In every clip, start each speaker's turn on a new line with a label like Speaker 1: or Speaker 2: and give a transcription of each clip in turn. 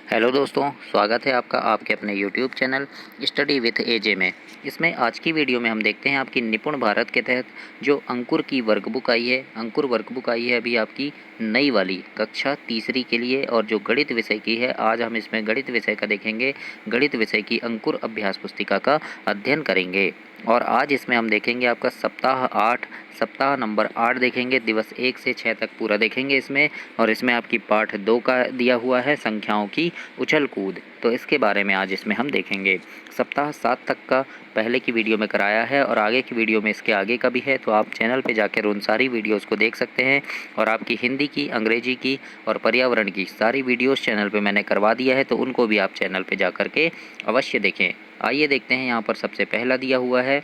Speaker 1: Hello दोस्तों, स्वागत है आपका आपके अपने यूट्यूब चैनल स्टडी विथ एजे में। इसमें आज की वीडियो में हम देखते हैं आपकी निपुण भारत के तहत जो अंकुर की वर्कबुक आई है। अंकुर वर्कबुक आई है अभी आपकी नई वाली कक्षा तीसरी के लिए, और जो गणित विषय की है। आज हम इसमें गणित विषय का देखेंगे, गणित विषय की अंकुर अभ्यास पुस्तिका का अध्ययन करेंगे। और आज इसमें हम देखेंगे आपका सप्ताह नंबर 8 देखेंगे, दिवस 1 से 6 तक पूरा देखेंगे इसमें। और इसमें आपकी पाठ 2 का दिया हुआ है, संख्याओं की उछल कूद, तो इसके बारे में आज इसमें हम देखेंगे। सप्ताह 7 तक का पहले की वीडियो में कराया है, और आगे की वीडियो में इसके आगे का भी है, तो आप चैनल पे जाकर उन सारी वीडियोस को देख सकते हैं। और आपकी हिंदी की, अंग्रेजी की और पर्यावरण की सारी वीडियोस चैनल पे मैंने करवा दिया है, तो उनको भी आप चैनल पे जा कर के अवश्य देखें। आइए देखते हैं, यहाँ पर सबसे पहला दिया हुआ है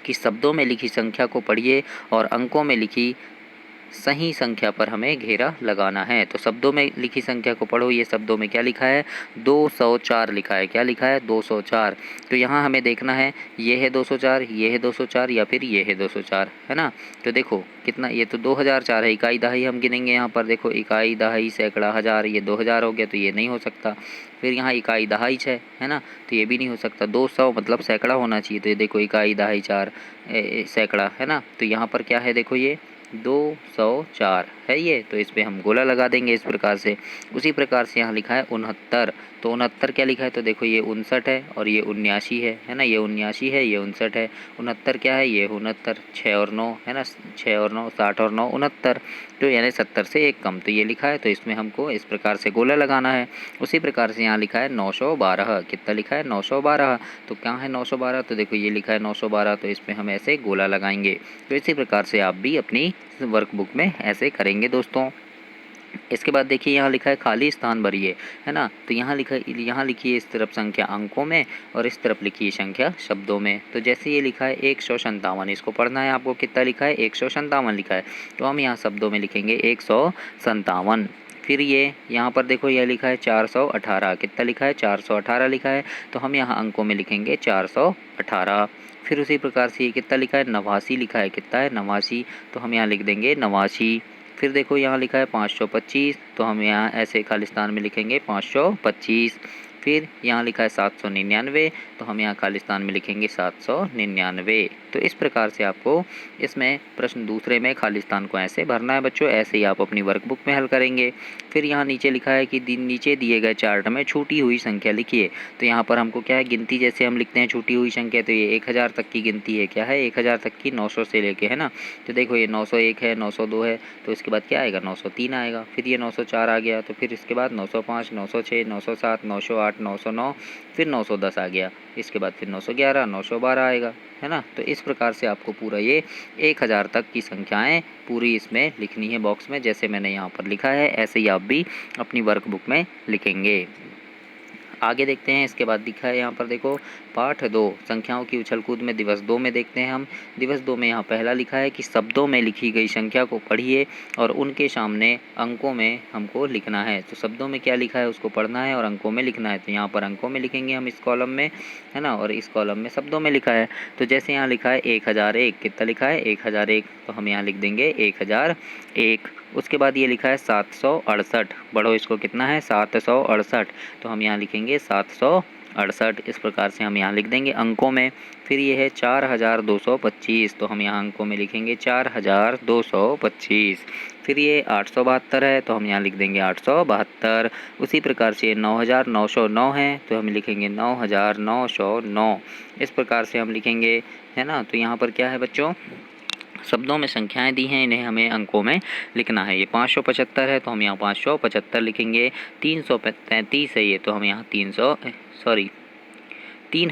Speaker 1: कि शब्दों में लिखी संख्या को पढ़िए और अंकों में लिखी सही संख्या पर हमें घेरा लगाना है। तो शब्दों में लिखी संख्या को पढ़ो। ये शब्दों में क्या लिखा है? 204 लिखा है। क्या लिखा है? 204। तो यहाँ हमें देखना है, ये है 204, ये है 204, या फिर ये है 204, है ना। तो देखो कितना, ये तो 2004 है। इकाई दहाई हम गिनेंगे यहाँ पर। देखो इकाई दहाई सैकड़ा हज़ार, ये 2000 हो गया, तो ये नहीं हो सकता। फिर यहाँ इकाई दहाई 6 है ना, तो ये भी नहीं हो सकता। 200 मतलब सैकड़ा होना चाहिए, तो ये देखो इकाई दहाई 4 सैकड़ा, है ना। तो यहाँ पर क्या है? देखो ये 204 है ये, तो इस पर हम गोला लगा देंगे इस प्रकार से। उसी प्रकार से यहाँ लिखा है 69, तो 69 क्या लिखा है? तो देखो ये 59 है और ये 79 है ना। ये 79 है, ये 59 है। 69 क्या है? ये 69, 6 और 9 है ना, 6 और 9 60 और 9 69, तो यानी 70 से एक कम, तो ये लिखा है। तो इसमें हमको इस प्रकार से गोला लगाना है। उसी प्रकार से यहाँ लिखा है 912। कितना लिखा है? 912। तो क्या है 912? तो देखो ये लिखा है 912, तो इसमें हम ऐसे गोला लगाएंगे। तो इसी प्रकार से आप भी अपनी वर्कबुक में ऐसे करेंगे दोस्तों। इसके बाद देखिए यहाँ लिखा है खाली स्थान भरिए, है ना। तो यहाँ लिखिए इस तरफ संख्या अंकों में, और इस तरफ लिखिए संख्या शब्दों में। तो जैसे ये लिखा है 157, इसको पढ़ना है आपको। कितना लिखा है? 157 लिखा है, तो हम यहाँ शब्दों में लिखेंगे 157। फिर ये यहाँ पर देखो यह लिखा है 418। कितना लिखा है? 418 लिखा है, तो हम यहाँ अंकों में लिखेंगे 418। फिर उसी प्रकार से ये कितना लिखा है? 89 लिखा है। कितना है? 89, तो हम यहाँ लिख देंगे 89। फिर देखो यहाँ लिखा है 525, तो हम यहाँ ऐसे खालिस्तान में लिखेंगे 525। फिर यहाँ लिखा है 799, तो हम यहाँ खालिस्तान में लिखेंगे 799। तो इस प्रकार से आपको इसमें प्रश्न दूसरे में खालिस्तान को ऐसे भरना है बच्चों। ऐसे ही आप अपनी वर्कबुक में हल करेंगे। फिर यहाँ नीचे लिखा है कि नीचे दिए गए चार्ट में छूटी हुई संख्या लिखिए। तो यहाँ पर हमको क्या है? गिनती जैसे हम लिखते हैं छूटी हुई संख्या, तो ये 1000 तक की गिनती है। क्या है? 1000 तक की, 900 से लेके, है ना। तो देखो ये 901 है, 902 है, तो इसके बाद क्या आएगा? 903 आएगा। फिर ये 904 आ गया, तो फिर इसके बाद 905, 906, 907, 908, 909, फिर 910 आ गया। इसके बाद फिर 911, 912 आएगा, है ना। तो इस प्रकार से आपको पूरा ये 1000 तक की संख्याएं पूरी इसमें लिखनी है बॉक्स में, जैसे मैंने यहाँ पर लिखा है। ऐसे ही आप भी अपनी वर्कबुक में लिखेंगे। आगे देखते हैं। इसके बाद दिखा है यहाँ पर देखो पाठ 2 संख्याओं की उछल कूद में दिवस 2 में देखते हैं हम। दिवस 2 में यहाँ पहला लिखा है कि शब्दों में लिखी गई संख्या को पढ़िए और उनके सामने अंकों में हमको लिखना है। तो शब्दों में क्या लिखा है उसको पढ़ना है और अंकों में लिखना है। तो यहाँ पर अंकों में लिखेंगे हम इस कॉलम में, है ना, और इस कॉलम में शब्दों में लिखा है। तो जैसे यहाँ लिखा है 1001, कितना लिखा है? 1001, तो हम यहाँ लिख देंगे 1001। उसके बाद ये लिखा है 768, बढ़ो इसको, कितना है? 768, तो हम यहाँ लिखेंगे 768। इस प्रकार से हम यहाँ लिख देंगे अंकों में। फिर ये है 4225, तो हम यहाँ अंकों में लिखेंगे 4225। फिर ये 872 है, तो हम यहाँ लिख देंगे 872। उसी प्रकार से 9909 है, तो हम लिखेंगे 9909। इस प्रकार से हम लिखेंगे, है ना। तो यहाँ पर क्या है बच्चों? शब्दों में संख्याएं दी हैं, इन्हें हमें अंकों में लिखना है। ये 575 है, तो हम यहाँ 575 लिखेंगे। 333 है ये, तो हम यहाँ 3033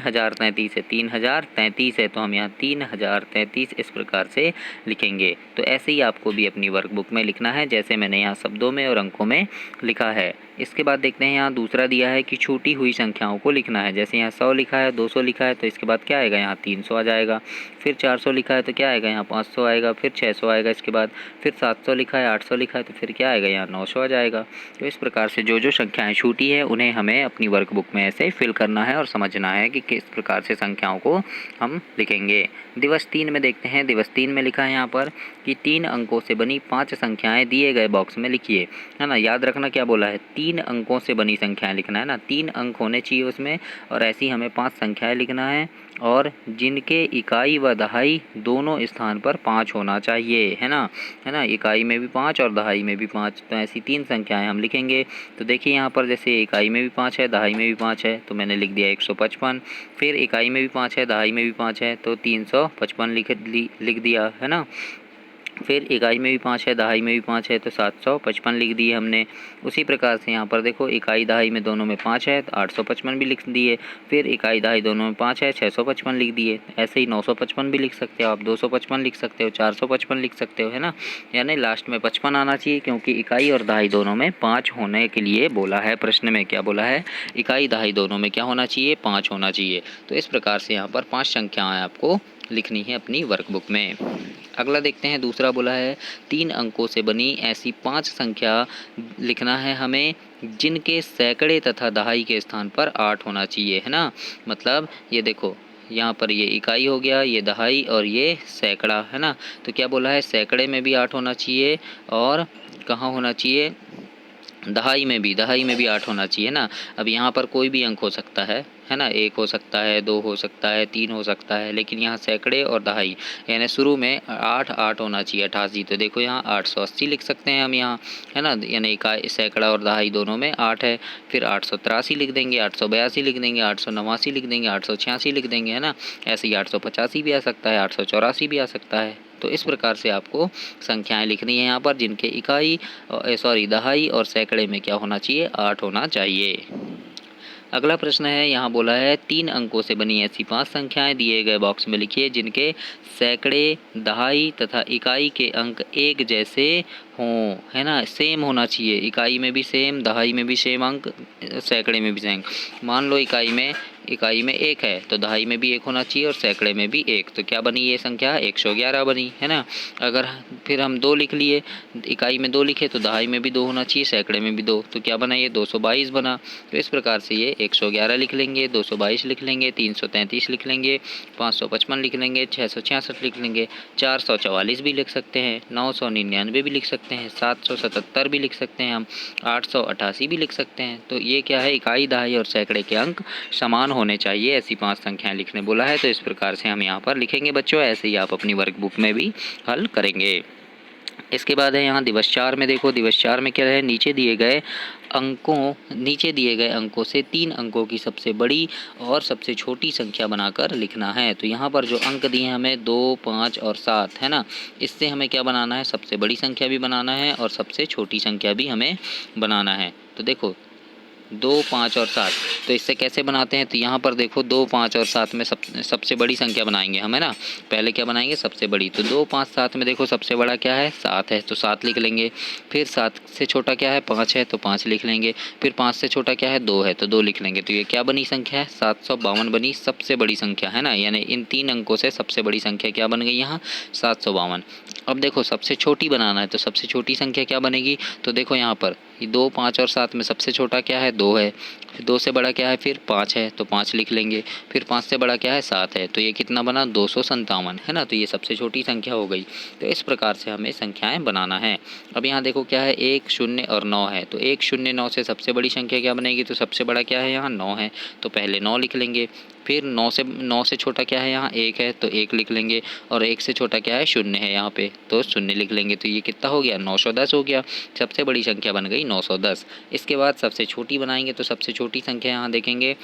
Speaker 1: है, 3033 है, तो हम यहाँ 3033 इस प्रकार से लिखेंगे। तो ऐसे ही आपको भी अपनी वर्कबुक में लिखना है, जैसे मैंने यहाँ शब्दों में और अंकों में लिखा है। इसके बाद देखते हैं यहाँ दूसरा दिया है कि छूटी हुई संख्याओं को लिखना है। जैसे यहाँ 100 लिखा है, 200 लिखा है, तो इसके बाद क्या आएगा? यहाँ 300 आ जाएगा। फिर 400 लिखा है, तो क्या आएगा? यहाँ 500 आएगा। फिर 600 आएगा इसके बाद। फिर 700 लिखा है, 800 लिखा है, तो फिर क्या आएगा? यहाँ 900 आ जाएगा। तो इस प्रकार से जो जो संख्याएँ छूटी है उन्हें हमें अपनी वर्कबुक में ऐसे फिल करना है और समझना है हैं कि किस प्रकार से संख्याओं को हम लिखेंगे। दिवस 3 में देखते हैं। दिवस 3 में लिखा है यहाँ पर कि 3 अंकों से बनी 5 संख्याएं दिए गए बॉक्स में लिखिए, है ना। याद रखना क्या बोला है, 3 अंकों से बनी संख्याएं लिखना है ना, 3 अंक होने चाहिए उसमें, और ऐसी हमें 5 संख्याएं लिखना है, और जिनके इकाई व दहाई दोनों स्थान पर 5 होना चाहिए, है ना। इकाई में भी 5 और दहाई में भी 5, तो ऐसी 3 संख्याएं हम लिखेंगे। तो देखिए यहाँ पर जैसे इकाई में भी 5 है, दहाई में भी 5 है, तो मैंने लिख दिया 155। फिर इकाई में भी 5 है, दहाई में भी 5 है, तो 355 लिख दिया, है ना। फिर इकाई में भी 5 है, दहाई में भी 5 है, तो 755 लिख दिए हमने। उसी प्रकार से यहाँ पर देखो इकाई दहाई में दोनों में 5 है, तो 855 भी लिख दिए। फिर इकाई दहाई दोनों में 5 है, 655 लिख दिए। ऐसे ही 955 भी लिख सकते हो आप, 255 लिख सकते हो, 455 लिख सकते हो, है ना। यानी लास्ट में 55 आना चाहिए, क्योंकि इकाई और दहाई दोनों में 5 होने के लिए बोला है। प्रश्न में क्या बोला है, इकाई दहाई दोनों में क्या होना चाहिए, 5 होना चाहिए। तो इस प्रकार से यहाँ पर 5 संख्याएँ आपको लिखनी है अपनी वर्कबुक में। अगला देखते हैं, दूसरा बोला है 3 अंकों से बनी ऐसी 5 संख्या लिखना है हमें जिनके सैकड़े तथा दहाई के स्थान पर 8 होना चाहिए, है ना। मतलब ये देखो यहाँ पर ये इकाई हो गया, ये दहाई और ये सैकड़ा, है ना। तो क्या बोला है, सैकड़े में भी 8 होना चाहिए, और कहाँ होना चाहिए, दहाई में भी 8 होना चाहिए ना। अब यहाँ पर कोई भी अंक हो सकता है ना, 1 हो सकता है, 2 हो सकता है, 3 हो सकता है, लेकिन यहाँ सैकड़े और दहाई यानी शुरू में 8 होना चाहिए, 88। तो देखो यहाँ 880 लिख सकते हैं हम यहाँ, है ना। यानी इकाई सैकड़ा और दहाई दोनों में 8 है। फिर 883 लिख देंगे, 882 लिख देंगे, 889 लिख देंगे, 886 लिख देंगे, है ना। ऐसे ही 885 भी आ सकता है, 884 भी आ सकता है। तो इस प्रकार से आपको संख्याएं लिखनी है यहाँ पर, जिनके इकाई दहाई और सैकड़े में क्या होना चाहिए, 8 होना चाहिए। अगला प्रश्न है, यहाँ बोला है 3 अंकों से बनी ऐसी 5 संख्याएं दिए गए बॉक्स में लिखिए जिनके सैकड़े, दहाई तथा इकाई के अंक एक जैसे हों, है ना। सेम होना चाहिए, इकाई में भी सेम, दहाई में भी सेम अंक, सैकड़े में भी सेम। मान लो इकाई में 1 है, तो दहाई में भी 1 होना चाहिए, और सैकड़े में भी 1, तो क्या बनी ये संख्या, 111 बनी, है ना। अगर फिर हम 2 लिख लिए, इकाई में 2 लिखे तो दहाई में भी 2 होना चाहिए, सैकड़े में भी 2, तो क्या बना ये 222 बना। तो इस प्रकार से ये 111 लिख लेंगे, 222 लिख लेंगे, 333 लिख लेंगे, 555 लिख लेंगे, 666 लिख लेंगे, 444 भी लिख सकते हैं, 999 भी लिख सकते हैं, 777 भी लिख सकते हैं हम, 888 भी लिख सकते हैं। तो ये क्या है, इकाई, दहाई और सैकड़े के अंक समान होने चाहिए, ऐसी 5 संख्याएं लिखने बोला है। तो इस प्रकार से हम यहाँ पर लिखेंगे बच्चों, ऐसे ही आप अपनी वर्कबुक में भी हल करेंगे। इसके बाद है यहाँ दिवस 4 में देखो, दिवस 4 में क्या है, नीचे दिए गए अंकों से 3 अंकों की सबसे बड़ी और सबसे छोटी संख्या बनाकर लिखना है। तो यहाँ पर जो अंक दिए हैं हमें 2, 5 और 7, है ना, इससे हमें क्या बनाना है, सबसे बड़ी संख्या भी बनाना है और सबसे छोटी संख्या भी हमें बनाना है। तो देखो 2, 5 और 7, तो इससे कैसे बनाते हैं, तो यहाँ पर देखो 2, 5 और 7 में सबसे बड़ी संख्या बनाएंगे हम, है ना। पहले क्या बनाएंगे, सबसे बड़ी। तो 2, 5, 7 में देखो सबसे बड़ा क्या है, 7 है, तो 7 लिख लेंगे। फिर 7 से छोटा क्या है, 5 है, तो 5 लिख लेंगे। फिर 5 से छोटा क्या है, 2 है, तो 2 लिख लेंगे। तो ये क्या बनी संख्या है, 752 बनी, सबसे बड़ी संख्या, है ना। यानी इन 3 अंकों से सबसे बड़ी संख्या क्या बन गई यहाँ, 752। अब देखो सबसे छोटी बनाना है, तो सबसे छोटी संख्या क्या बनेगी, तो देखो यहाँ पर 2, 5 और 7 में सबसे छोटा क्या है, 2 है। फिर 2 से बड़ा क्या है, फिर 5 है, तो 5 लिख लेंगे। फिर 5 से बड़ा क्या है, 7 है, तो ये कितना बना, 257, है ना। तो ये सबसे छोटी संख्या हो गई। तो इस प्रकार से हमें संख्याएं बनाना है। अब यहाँ देखो क्या है, 1, 0 और 9 है, तो 1, 0, 9 से सबसे बड़ी संख्या क्या बनेगी, तो सबसे बड़ा क्या है यहाँ, 9 है, तो पहले 9 लिख लेंगे। फिर 9 से छोटा क्या है यहाँ, 1 है, तो 1 लिख लेंगे। और 1 से छोटा क्या है, 0 है यहाँ पे, तो 0 लिख लेंगे। तो ये कितना हो गया, 910 हो गया। सबसे बड़ी संख्या बन गई 910। इसके बाद सबसे छोटी बनाएंगे, तो सबसे छोटी संख्या यहाँ देखेंगे,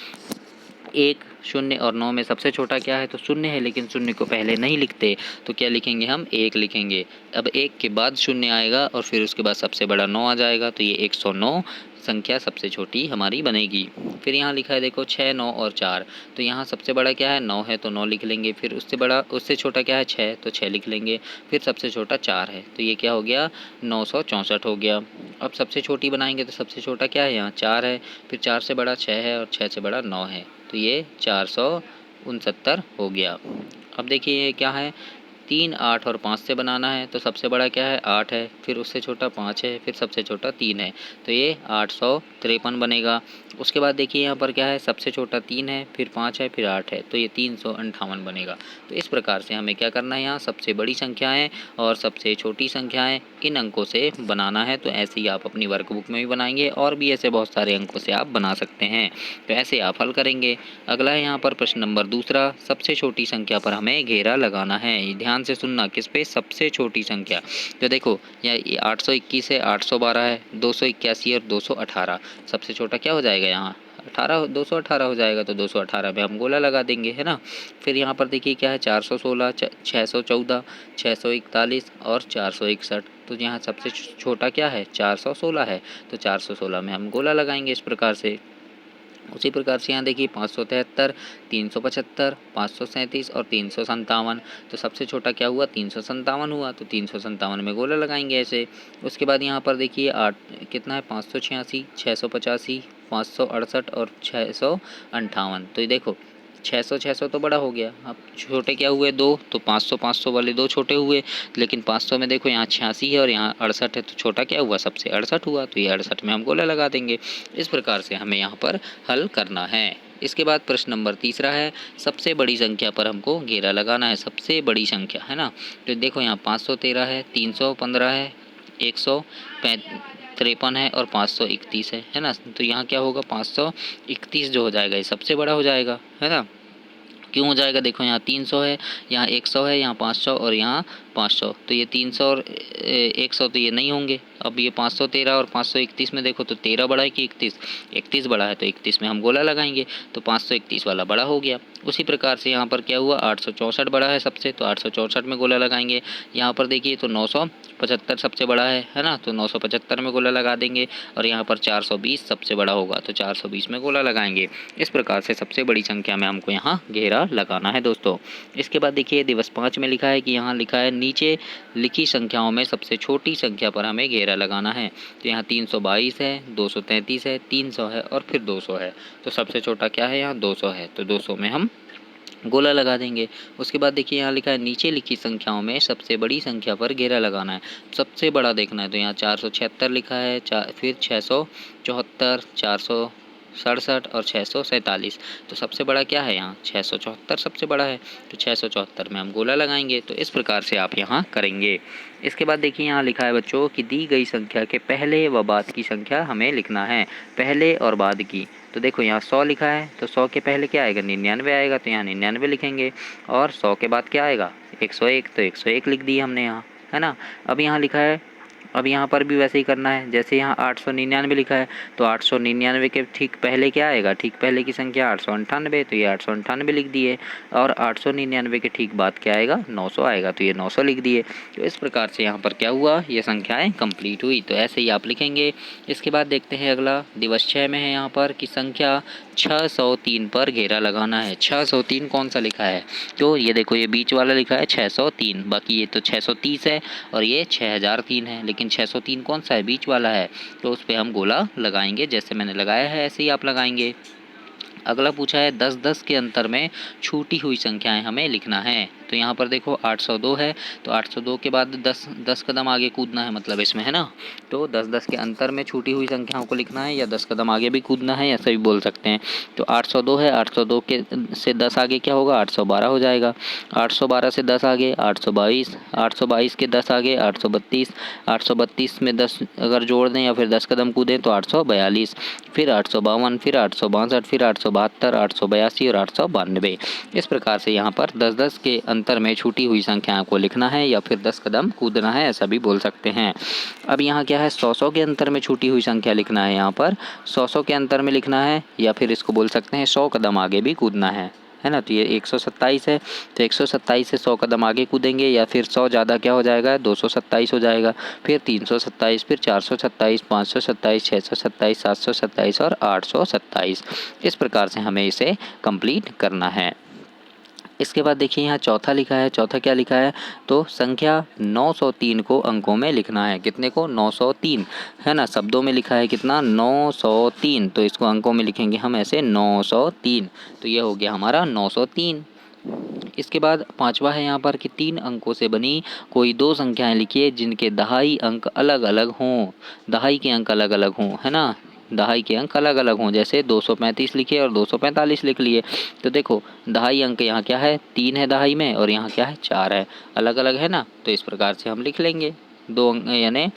Speaker 1: 1, 0 और 9 में सबसे छोटा क्या है, तो 0 है, लेकिन 0 को पहले नहीं लिखते, तो क्या लिखेंगे हम, 1 लिखेंगे। अब 1 के बाद 0 आएगा और फिर उसके बाद सबसे बड़ा 9 आ जाएगा, तो ये 109 संख्या सबसे छोटी हमारी बनेगी। फिर यहाँ लिखा है देखो 6, 9 और 4, तो यहाँ सबसे बड़ा क्या है, 9 है, तो 9 लिख लेंगे। फिर उससे छोटा क्या है, 6, तो 6 लिख लेंगे। फिर सबसे छोटा 4 है, तो ये क्या हो गया, 964 हो गया। अब सबसे छोटी बनाएंगे, तो सबसे छोटा क्या है यहाँ, 4 है। फिर 4 से बड़ा 6 है और 6 से बड़ा 9 है, तो ये 469 हो गया। अब देखिए ये क्या है, 3, 8 और 5 से बनाना है तो सबसे बड़ा क्या है 8 है, फिर उससे छोटा 5 है, फिर सबसे छोटा 3 है, तो ये 853 बनेगा। उसके बाद देखिए यहाँ पर क्या है, सबसे छोटा 3 है, फिर 5 है, फिर 8 है, तो ये 358 बनेगा। तो इस प्रकार से हमें क्या करना है, यहाँ सबसे बड़ी संख्याएँ और सबसे छोटी संख्याएँ इन अंकों से बनाना है। तो ऐसे ही आप अपनी वर्कबुक में भी बनाएंगे और भी ऐसे बहुत सारे अंकों से आप बना सकते हैं। तो ऐसे आप हल करेंगे। अगला है यहाँ पर प्रश्न नंबर दूसरा, सबसे छोटी संख्या पर हमें घेरा लगाना है। ध्यान से सुनना, किस पे, सबसे छोटी संख्या। तो देखो यह 821 है, 812 है, 281 और 218। सबसे छोटा क्या हो जाएगा यहाँ 18, 218 हो जाएगा, तो 218 में हम गोला लगा देंगे, है ना। फिर यहाँ पर देखिए क्या है 416, 614, 641 और 461। तो यहाँ सबसे छोटा क्या है 416 है, तो 416 में हम गोला लगाएंगे इस प्रकार से। उसी प्रकार से यहाँ देखिए 573, 375, 537 और 357। तो सबसे छोटा क्या हुआ 357 हुआ, तो 357 में गोला लगाएंगे ऐसे। उसके बाद यहाँ पर देखिए 8 कितना है 586, 685, 568 और 658। तो ये देखो 600 तो बड़ा हो गया, अब छोटे क्या हुए दो, तो 500 वाले दो छोटे हुए। लेकिन 500 में देखो यहाँ 86 है और यहाँ 68 है, तो छोटा क्या हुआ सबसे 68 हुआ, तो ये 68 में हम गोला लगा देंगे। इस प्रकार से हमें यहाँ पर हल करना है। इसके बाद प्रश्न नंबर तीसरा है, सबसे बड़ी संख्या पर हमको घेरा लगाना है। सबसे बड़ी संख्या है ना, तो देखो यहाँ 513 है, 315 है, 153 है और 531 है ना। तो यहाँ क्या होगा 531 जो हो जाएगा ये सबसे बड़ा हो जाएगा, है ना। क्यों हो जाएगा, देखो यहाँ 300 है, यहाँ 100 है, यहाँ 500 और यहाँ 500। तो ये 300 और 100 तो ये नहीं होंगे। अब ये 513 और 531 में देखो तो 13 बड़ा है कि 31, 31 बड़ा है, तो 31 में हम गोला लगाएंगे, तो 531 वाला बड़ा हो गया। उसी प्रकार से यहाँ पर क्या हुआ 864 बड़ा है सबसे, तो 864 में गोला लगाएंगे। यहाँ पर देखिए तो 975 सबसे बड़ा है ना, तो 975 में गोला लगा देंगे। और यहाँ पर 420 सबसे बड़ा होगा, तो 420 में गोला लगाएंगे। इस प्रकार से सबसे बड़ी संख्या में हमको यहाँ घेरा लगाना है दोस्तों। इसके बाद देखिए दिवस 5 में लिखा है कि यहाँ लिखा है नीचे लिखी संख्याओं में सबसे छोटी संख्या पर हमें घेरा लगाना है। तो यहाँ 322 है, 233 है, 300 है और फिर 200 है। तो सबसे छोटा क्या है यहाँ 200 है, तो 200 में हम गोला लगा देंगे। उसके बाद देखिए यहाँ लिखा है नीचे लिखी संख्याओं में सबसे बड़ी संख्या पर घेरा लगाना है। सबसे बड़ा देखना है, तो यहाँ 476 लिखा है, फिर 674, 467 और 647। तो सबसे बड़ा क्या है यहाँ 674 सबसे बड़ा है, तो 674 में हम गोला लगाएंगे। तो इस प्रकार से आप यहाँ करेंगे। इसके बाद देखिए यहाँ लिखा है बच्चों कि दी गई संख्या के पहले व बाद की संख्या हमें लिखना है, पहले और बाद की। तो देखो यहाँ 100 लिखा है, तो 100 के पहले क्या आएगा 99 आएगा, तो यहाँ 99 लिखेंगे। और 100 के बाद क्या आएगा 101, तो 101 लिख दिए हमने यहाँ, है ना। अब यहाँ लिखा है, अब यहाँ पर भी वैसे ही करना है, जैसे यहाँ 899 लिखा है, तो 899 के ठीक पहले क्या आएगा, ठीक पहले की संख्या 898, तो ये 898 लिख दिए। और 899 के ठीक बाद क्या आएगा 900 आएगा, तो ये 900 लिख दिए। तो इस प्रकार से यहाँ पर क्या हुआ, ये संख्याएँ कंप्लीट हुई। तो ऐसे ही आप लिखेंगे। इसके बाद देखते हैं अगला, दिवस 6 में है यहाँ पर कि संख्या 603 पर घेरा लगाना है। 603 कौन सा लिखा है, तो ये देखो ये बीच वाला लिखा है 603, बाकी ये तो 630 है और ये 6003 है, लेकिन 603 कौन सा है बीच वाला है, तो उस पर हम गोला लगाएंगे। जैसे मैंने लगाया है ऐसे ही आप लगाएंगे। अगला पूछा है 10-10 के अंतर में छूटी हुई संख्याएं हमें लिखना है। तो यहाँ पर देखो 802 है, तो 802 के बाद 10 कदम आगे कूदना है, मतलब इसमें है ना। तो 10-10 के अंतर में छूटी हुई संख्याओं को लिखना है, या 10 कदम आगे भी कूदना है, ऐसा भी बोल सकते हैं। तो 802 है, 802 के से 10 आगे क्या होगा 812 हो जाएगा। 812 से 10 आगे 822, 822 के 10 आगे 832, 832 में 10 अगर जोड़ दें या फिर 10 कदम कूदें तो 842, फिर 852, फिर 862, फिर 872, 882 और 892। इस प्रकार से यहाँ पर 10-10 के अंतर में छूटी हुई संख्याओं को लिखना है या फिर 10 कदम कूदना है, ऐसा भी बोल सकते हैं। अब यहाँ क्या है 100 के अंतर में छूटी हुई संख्या लिखना है। यहाँ पर 100 के अंतर में लिखना है, या फिर इसको बोल सकते हैं 100 कदम आगे भी कूदना है ना। तो ये 127 है, तो 127 से 100 कदम आगे कूदेंगे, या फिर 100 ज़्यादा क्या हो जाएगा 227 हो जाएगा, फिर 327, फिर 427, 527, 627, 727 और 827। इस प्रकार से हमें इसे कंप्लीट करना है। इसके बाद देखिए यहाँ चौथा लिखा है। चौथा क्या लिखा है, तो संख्या 903 को अंकों में लिखना है। कितने को 903, है ना। शब्दों में लिखा है कितना 903, तो इसको अंकों में लिखेंगे हम ऐसे 903। तो ये हो गया हमारा 903। इसके बाद 5वां है यहाँ पर कि 3 अंकों से बनी कोई 2 संख्याएं लिखिए जिनके दहाई अंक अलग अलग हों। दहाई के अंक अलग अलग हों, है ना, दहाई के अंक अलग अलग हों। जैसे 235 लिखिए और 245 लिख लिए। तो देखो दहाई अंक यहाँ क्या है, 3 है दहाई में, और यहाँ क्या है, 4 है, अलग अलग है ना। तो इस प्रकार से हम लिख लेंगे 2 अंक, यानी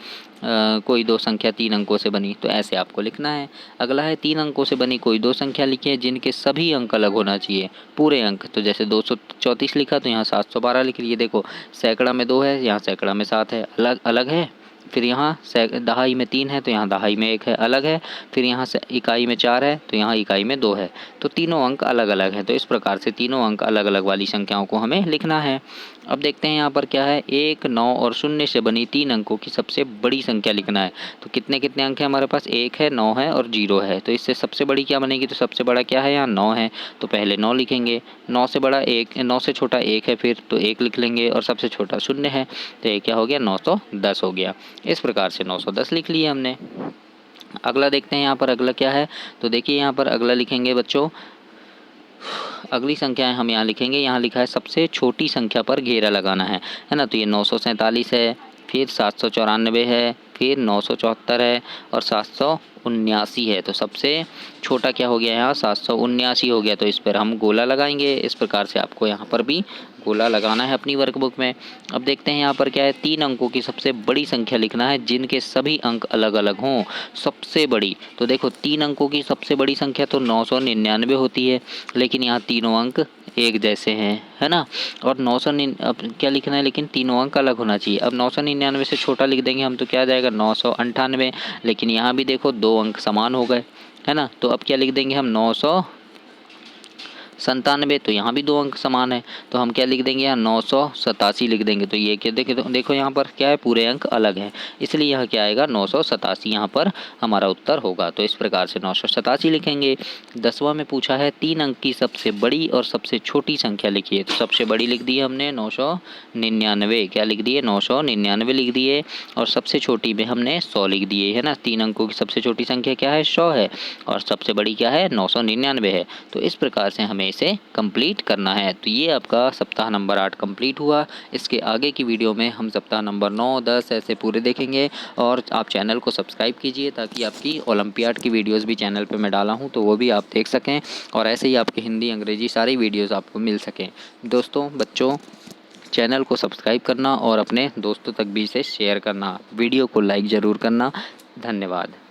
Speaker 1: कोई 2 संख्या 3 अंकों से बनी, तो ऐसे आपको लिखना है। अगला है 3 अंकों से बनी कोई 2 संख्या लिखिए जिनके सभी अंक अलग होना चाहिए, पूरे अंक। तो जैसे 234 लिखा तो यहाँ 712 लिख लिए। देखो सैकड़ा में 2 है, यहाँ सैकड़ा में 7 है, अलग अलग है। फिर यहाँ दहाई में 3 है तो यहाँ दहाई में 1 है, अलग है। फिर यहाँ से इकाई में 4 है तो यहाँ इकाई में 2 है, तो तीनों अंक अलग अलग हैं। तो इस प्रकार से तीनों अंक अलग अलग वाली संख्याओं को हमें लिखना है। अब देखते हैं यहाँ पर क्या है, 1, 9 और 0 से बनी 3 अंकों की सबसे बड़ी संख्या लिखना है। तो कितने कितने अंक हैं हमारे पास, 1 है, 9 है और 0 है। तो इससे सबसे बड़ी क्या बनेगी, तो सबसे बड़ा क्या है, यहाँ 9 है, तो पहले 9 लिखेंगे। 9 से बड़ा 1, 9 से छोटा 1 है, फिर तो 1 लिख लेंगे, और सबसे छोटा 0 है, तो ये क्या हो गया, 910 हो गया। इस प्रकार से 910 लिख लिए हमने। अगला देखते हैं यहाँ पर अगला क्या है। तो देखिए यहाँ पर अगला लिखेंगे बच्चों, अगली संख्याएं हम यहाँ लिखेंगे। यहाँ लिखा है सबसे छोटी संख्या पर घेरा लगाना है ना। तो ये 947 है, फिर 794 है, फिर 974 है और 779 है। तो सबसे छोटा क्या हो गया, यहाँ 779 हो गया। तो इस पर हम गोला लगाएंगे। इस प्रकार से आपको यहाँ पर भी गोला लगाना है अपनी वर्कबुक में। अब देखते हैं यहाँ पर क्या है, 3 अंकों की सबसे बड़ी संख्या लिखना है जिनके सभी अंक अलग अलग हों। सबसे बड़ी, तो देखो 3 अंकों की सबसे बड़ी संख्या तो 999 होती है, लेकिन यहाँ तीनों अंक एक जैसे हैं, है ना। और अब क्या लिखना है, लेकिन तीनों अंक अलग होना चाहिए। अब 999 से छोटा लिख देंगे हम तो क्या आ जाएगा, 998, लेकिन यहाँ भी देखो 2 अंक समान हो गए, है ना। तो अब क्या लिख देंगे हम, 997, तो यहाँ भी 2 अंक समान है, तो हम क्या लिख देंगे, यहाँ 987 लिख देंगे। तो ये क्या, देखो यहाँ पर क्या है, पूरे अंक अलग हैं, इसलिए यहाँ क्या आएगा, 987 यहाँ पर हमारा उत्तर होगा। तो इस प्रकार से 987 लिखेंगे। 10वां में पूछा है 3 अंक की सबसे बड़ी और सबसे छोटी संख्या लिखिए। तो सबसे बड़ी लिख दी हमने 999, क्या लिख दिए, 999 लिख दिए, और सबसे छोटी में हमने 100 लिख दिए, है ना। 3 अंकों की सबसे छोटी संख्या क्या है, 100 है, और सबसे बड़ी क्या है, 999 है। तो इस प्रकार से हमें इसे कंप्लीट करना है। तो ये आपका सप्ताह नंबर 8 कंप्लीट हुआ। इसके आगे की वीडियो में हम सप्ताह नंबर 9, 10 ऐसे पूरे देखेंगे। और आप चैनल को सब्सक्राइब कीजिए ताकि आपकी ओलंपियाड की वीडियोस भी चैनल पे मैं डाला हूँ तो वो भी आप देख सकें, और ऐसे ही आपके हिंदी अंग्रेजी सारी वीडियोस आपको मिल सकें। दोस्तों, बच्चों, चैनल को सब्सक्राइब करना और अपने दोस्तों तक भी इसे शेयर करना, वीडियो को लाइक ज़रूर करना। धन्यवाद।